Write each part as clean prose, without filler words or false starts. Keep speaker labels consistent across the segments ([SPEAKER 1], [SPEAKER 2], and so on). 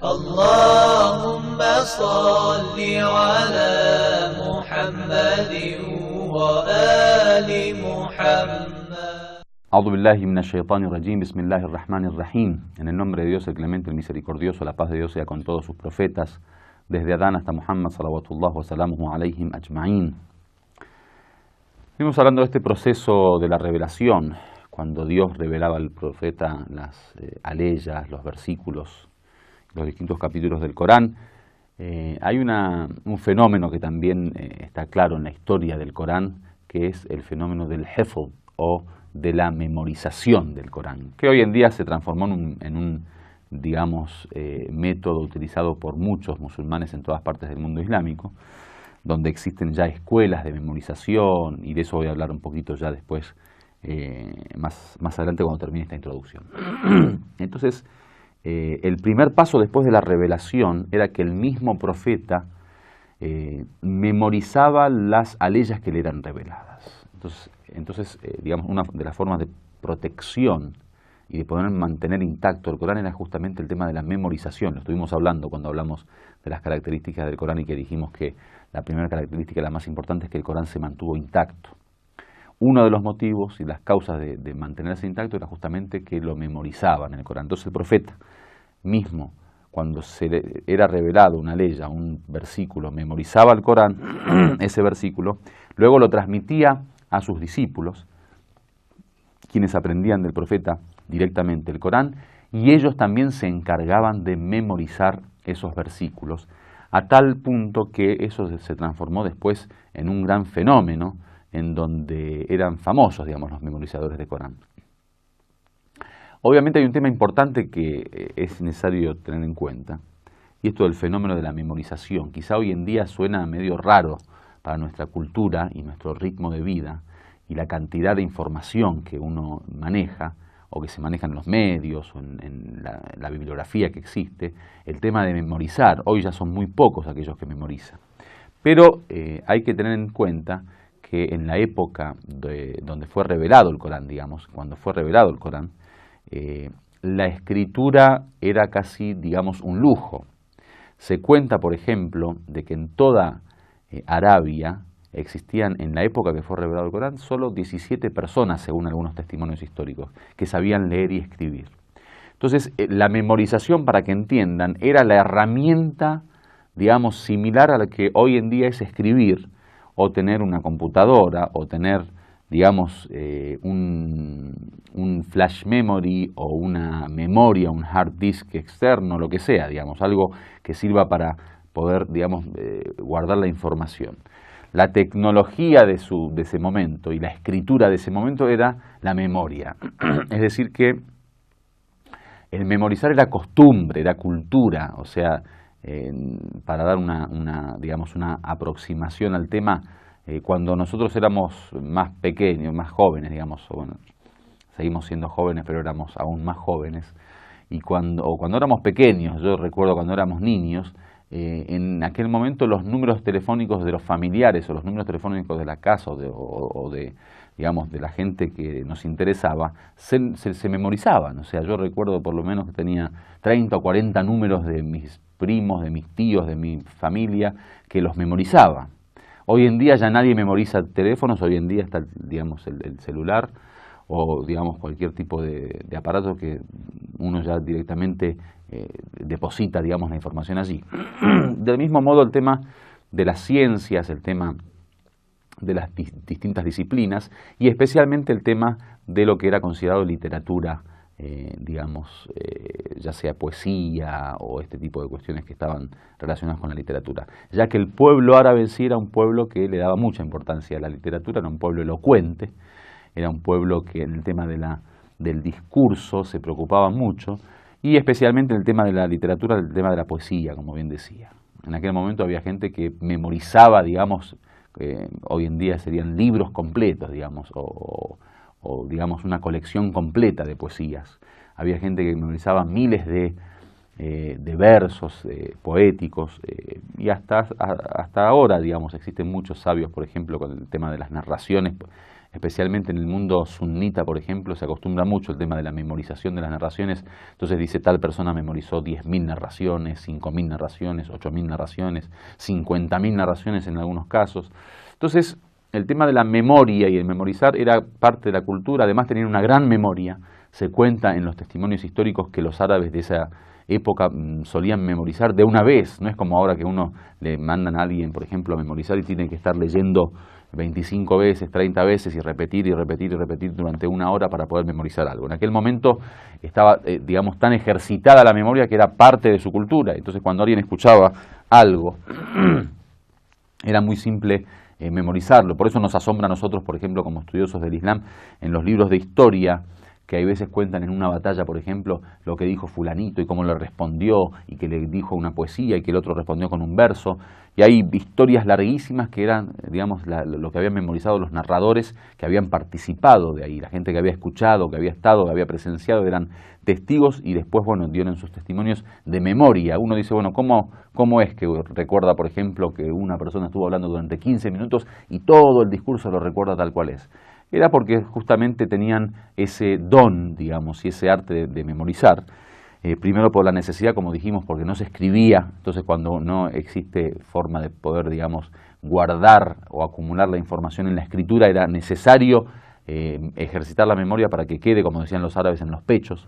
[SPEAKER 1] اللهم صل على محمد وآل محمد.
[SPEAKER 2] A'udhu billahi minash shaitanir rajim, bismillahir rahmanir rahim. En el nombre de Dios, el clemente, el misericordioso, la paz de Dios sea con todos sus profetas, desde Adán hasta Muhammad, salawatullah wa salamuhu alayhim ajma'in. Estuvimos hablando de este proceso de la revelación, cuando Dios revelaba al profeta las aleyas, los versículos, los distintos capítulos del Corán. Hay un fenómeno que también está claro en la historia del Corán, que es el fenómeno del hifz o de la memorización del Corán, que hoy en día se transformó en un digamos, método utilizado por muchos musulmanes en todas partes del mundo islámico, donde existen ya escuelas de memorización, y de eso voy a hablar un poquito ya después, más adelante cuando termine esta introducción. Entonces, el primer paso después de la revelación era que el mismo profeta memorizaba las aleyas que le eran reveladas. Entonces, digamos, una de las formas de protección y de poder mantener intacto el Corán era justamente el tema de la memorización. Lo estuvimos hablando cuando hablamos de las características del Corán y que dijimos que la primera característica, la más importante, es que el Corán se mantuvo intacto. Uno de los motivos y las causas de mantenerse intacto era justamente que lo memorizaban en el Corán. Entonces el profeta mismo, cuando se le era revelado una leya, un versículo, memorizaba el Corán, ese versículo, luego lo transmitía a sus discípulos, quienes aprendían del profeta directamente el Corán, y ellos también se encargaban de memorizar esos versículos, a tal punto que eso se transformó después en un gran fenómeno, en donde eran famosos, digamos, los memorizadores de Corán. Obviamente hay un tema importante que es necesario tener en cuenta, y esto del fenómeno de la memorización. Quizá hoy en día suena medio raro para nuestra cultura y nuestro ritmo de vida, y la cantidad de información que uno maneja, o que se maneja en los medios, o en la bibliografía que existe, el tema de memorizar. Hoy ya son muy pocos aquellos que memorizan. Pero hay que tener en cuenta que en la época donde fue revelado el Corán, digamos, cuando fue revelado el Corán, la escritura era casi, digamos, un lujo. Se cuenta, por ejemplo, de que en toda Arabia existían, en la época que fue revelado el Corán, solo 17 personas, según algunos testimonios históricos, que sabían leer y escribir. Entonces, la memorización, para que entiendan, era la herramienta, digamos, similar a la que hoy en día es escribir, o tener una computadora, o tener, digamos, un flash memory, o una memoria, un hard disk externo, lo que sea, digamos, algo que sirva para poder, digamos, guardar la información. La tecnología de ese momento y la escritura de ese momento era la memoria. Es decir que el memorizar era costumbre, era cultura. O sea, para dar digamos, una aproximación al tema, cuando nosotros éramos más pequeños, más jóvenes, digamos, bueno, seguimos siendo jóvenes, pero éramos aún más jóvenes, y cuando éramos pequeños, yo recuerdo cuando éramos niños, en aquel momento los números telefónicos de los familiares o los números telefónicos de la casa o de digamos, de la gente que nos interesaba, se memorizaban. O sea, yo recuerdo por lo menos que tenía 30 o 40 números de mis primos, de mis tíos, de mi familia, que los memorizaba. Hoy en día ya nadie memoriza teléfonos, hoy en día está, digamos, el celular o, digamos, cualquier tipo de aparato que uno ya directamente deposita, digamos, la información allí. Del mismo modo, el tema de las ciencias, el tema de las distintas disciplinas y especialmente el tema de lo que era considerado literatura, digamos, ya sea poesía o este tipo de cuestiones que estaban relacionadas con la literatura, ya que el pueblo árabe en sí era un pueblo que le daba mucha importancia a la literatura, era un pueblo elocuente, era un pueblo que en el tema del discurso se preocupaba mucho, y especialmente en el tema de la literatura, el tema de la poesía, como bien decía. En aquel momento había gente que memorizaba, digamos, hoy en día serían libros completos, digamos, o digamos una colección completa de poesías. Había gente que memorizaba miles de versos poéticos, y hasta ahora, digamos, existen muchos sabios, por ejemplo, con el tema de las narraciones especialmente en el mundo sunnita, por ejemplo, se acostumbra mucho el tema de la memorización de las narraciones. Entonces dice, tal persona memorizó 10.000 narraciones, 5.000 narraciones, 8.000 narraciones, 50.000 narraciones en algunos casos. Entonces, el tema de la memoria y el memorizar era parte de la cultura, además tenían una gran memoria. Se cuenta en los testimonios históricos que los árabes de esa época solían memorizar de una vez. No es como ahora que uno le mandan a alguien, por ejemplo, a memorizar y tiene que estar leyendo 25 veces, 30 veces y repetir y repetir y repetir durante una hora para poder memorizar algo. En aquel momento estaba, digamos, tan ejercitada la memoria que era parte de su cultura. Entonces, cuando alguien escuchaba algo, era muy simple memorizarlo. Por eso nos asombra a nosotros, por ejemplo, como estudiosos del Islam, en los libros de historia, que hay veces cuentan en una batalla, por ejemplo, lo que dijo fulanito y cómo le respondió, y que le dijo una poesía y que el otro respondió con un verso. Y hay historias larguísimas que eran, digamos, lo que habían memorizado los narradores que habían participado de ahí, la gente que había escuchado, que había estado, que había presenciado, eran testigos y después, bueno, dieron sus testimonios de memoria. Uno dice, bueno, ¿cómo es que recuerda, por ejemplo, que una persona estuvo hablando durante 15 minutos y todo el discurso lo recuerda tal cual es? Era porque justamente tenían ese don, digamos, y ese arte de memorizar. Primero por la necesidad, como dijimos, porque no se escribía. Entonces, cuando no existe forma de poder, digamos, guardar o acumular la información en la escritura, era necesario ejercitar la memoria para que quede, como decían los árabes, en los pechos.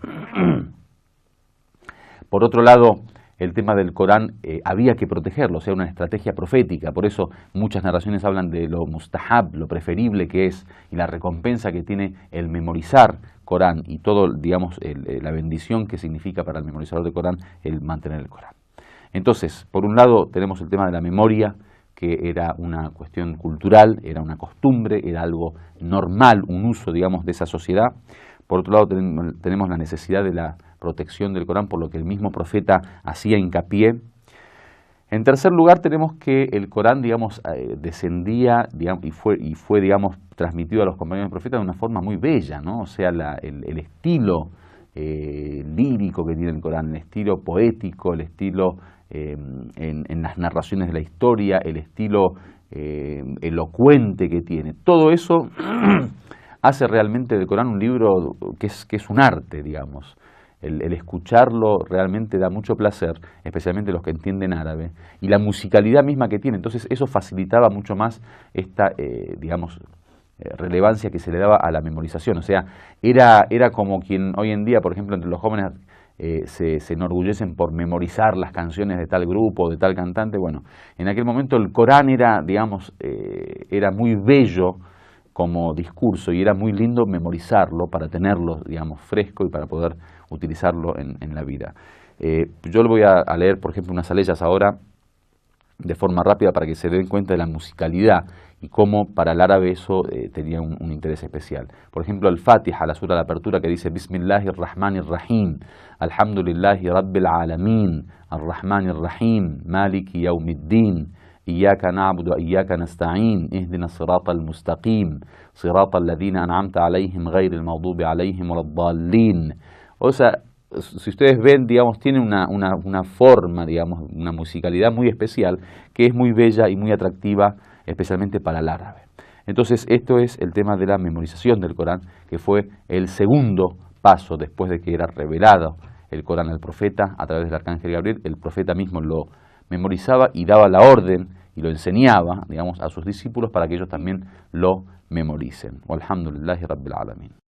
[SPEAKER 2] Por otro lado, el tema del Corán había que protegerlo, o sea, una estrategia profética. Por eso muchas narraciones hablan de lo mustahab, lo preferible que es, y la recompensa que tiene el memorizar Corán y todo, digamos, la bendición que significa para el memorizador de Corán el mantener el Corán. Entonces, por un lado tenemos el tema de la memoria, que era una cuestión cultural, era una costumbre, era algo normal, un uso, digamos, de esa sociedad. Por otro lado tenemos la necesidad de la protección del Corán, por lo que el mismo profeta hacía hincapié. En tercer lugar, tenemos que el Corán, digamos, descendía, digamos, y fue, digamos, transmitido a los compañeros del profeta de una forma muy bella, ¿no? O sea, el estilo lírico que tiene el Corán, el estilo poético, el estilo en las narraciones de la historia, el estilo elocuente que tiene. Todo eso hace realmente del Corán un libro que es un arte, digamos. El escucharlo realmente da mucho placer, especialmente los que entienden árabe, y la musicalidad misma que tiene. Entonces eso facilitaba mucho más esta, digamos, relevancia que se le daba a la memorización. O sea, era como quien hoy en día, por ejemplo, entre los jóvenes se enorgullecen por memorizar las canciones de tal grupo, de tal cantante. Bueno, en aquel momento el Corán era, digamos, era muy bello como discurso y era muy lindo memorizarlo para tenerlo, digamos, fresco y para poder utilizarlo en la vida. Yo le voy a leer, por ejemplo, unas aleyas ahora de forma rápida para que se den cuenta de la musicalidad y cómo para el árabe eso tenía un interés especial. Por ejemplo, el Fatiha, la sura de la apertura que dice Bismillahirrahmanirrahim, Alhamdulillahi Rabbil Alamin, Ar-Rahmanir-Rahim, Maliki Yawmiddin, Iyaka na'budu wa iyaka nasta'in, Ihdina siratal mustaqim, siratal ladina an'amta alayhim ghayril maghdubi alayhim waladdallin. O sea, si ustedes ven, digamos, tiene una forma, digamos, una musicalidad muy especial que es muy bella y muy atractiva, especialmente para el árabe. Entonces, esto es el tema de la memorización del Corán, que fue el segundo paso después de que era revelado el Corán al profeta a través del arcángel Gabriel. El profeta mismo lo memorizaba y daba la orden y lo enseñaba, digamos, a sus discípulos para que ellos también lo memoricen. Walhamdulillahi Rabbil Alamin.